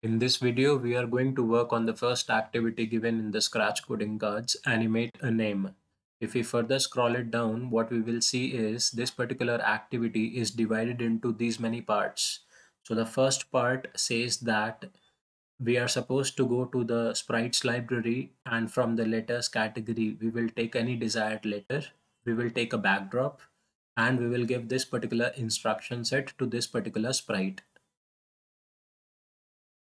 In this video, we are going to work on the first activity given in the Scratch coding cards, animate a name. If we further scroll it down, what we will see is this particular activity is divided into these many parts. So the first part says that we are supposed to go to the sprites library, and from the letters category, we will take any desired letter. We will take a backdrop and we will give this particular instruction set to this particular sprite.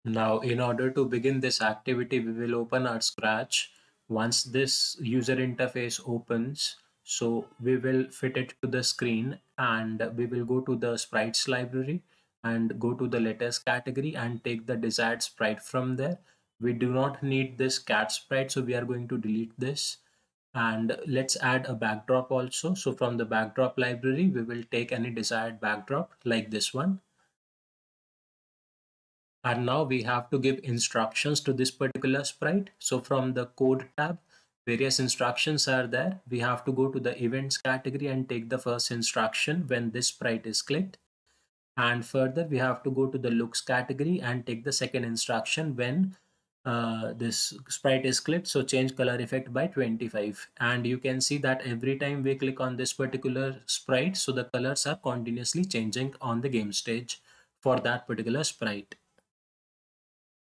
Now, in order to begin this activity, we will open our Scratch. Once this user interface opens, so we will fit it to the screen and we will go to the sprites library and go to the letters category and take the desired sprite from there. We do not need this cat sprite, so we are going to delete this. And let's add a backdrop also. So from the backdrop library, we will take any desired backdrop like this one. And now we have to give instructions to this particular sprite. So from the code tab, various instructions are there. We have to go to the events category and take the first instruction when this sprite is clicked. And further, we have to go to the looks category and take the second instruction when this sprite is clicked. So change color effect by 25. And you can see that every time we click on this particular sprite, so the colors are continuously changing on the game stage for that particular sprite.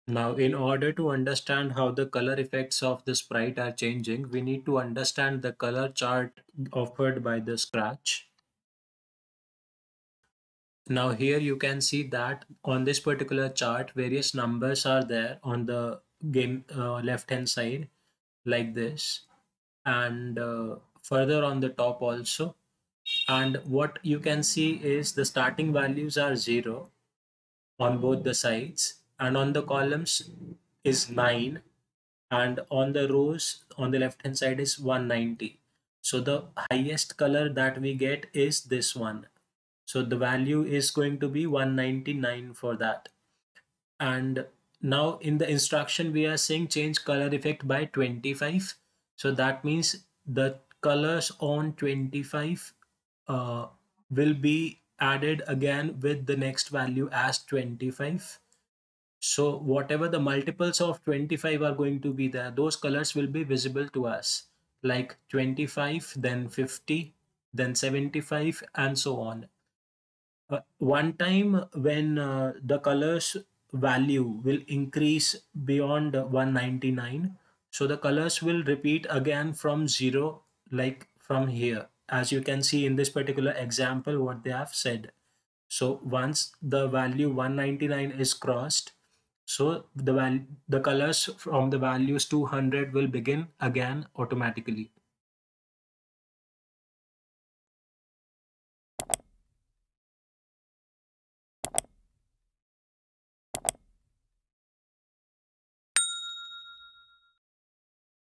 Now, in order to understand how the color effects of the sprite are changing, we need to understand the color chart offered by the Scratch. Now here you can see that on this particular chart, various numbers are there on the game left hand side like this, and further on the top also. And what you can see is the starting values are 0 on both the sides, and on the columns is 9, and on the rows on the left hand side is 190. So the highest color that we get is this one. So the value is going to be 199 for that. And now in the instruction we are saying change color effect by 25. So that means the colors on 25 will be added again with the next value as 25. So whatever the multiples of 25 are going to be there, those colors will be visible to us, like 25, then 50, then 75, and so on. One time when the colors value will increase beyond 199, so the colors will repeat again from 0, like from here, as you can see in this particular example what they have said. So once the value 199 is crossed, so the colors from the values 200 will begin again automatically.